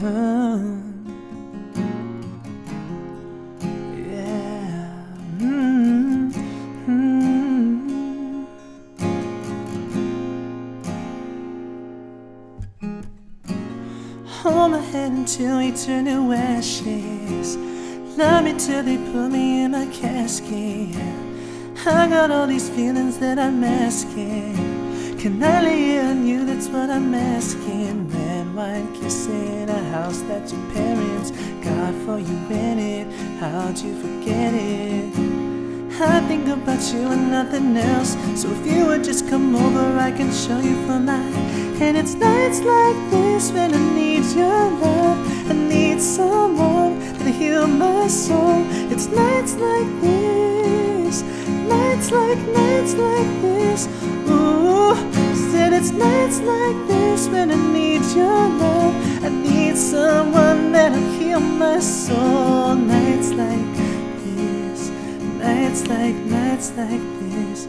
Yeah. Hold my hand until we turn to ashes. Love me till they put me in my casket. I got all these feelings that I'm masking. Can I lay it on you? That's what I'm asking. Red wine kissing a house that your parents got for you in it. How'd you forget it? I think about you and nothing else. So if you would just come over, I can show you for life. And it's nights like this when I need your love. I need someone to heal my soul. It's nights like this, nights like this. Ooh, said it's nights like this when I need your love. I need someone that'll heal my soul. Nights like this, nights like this.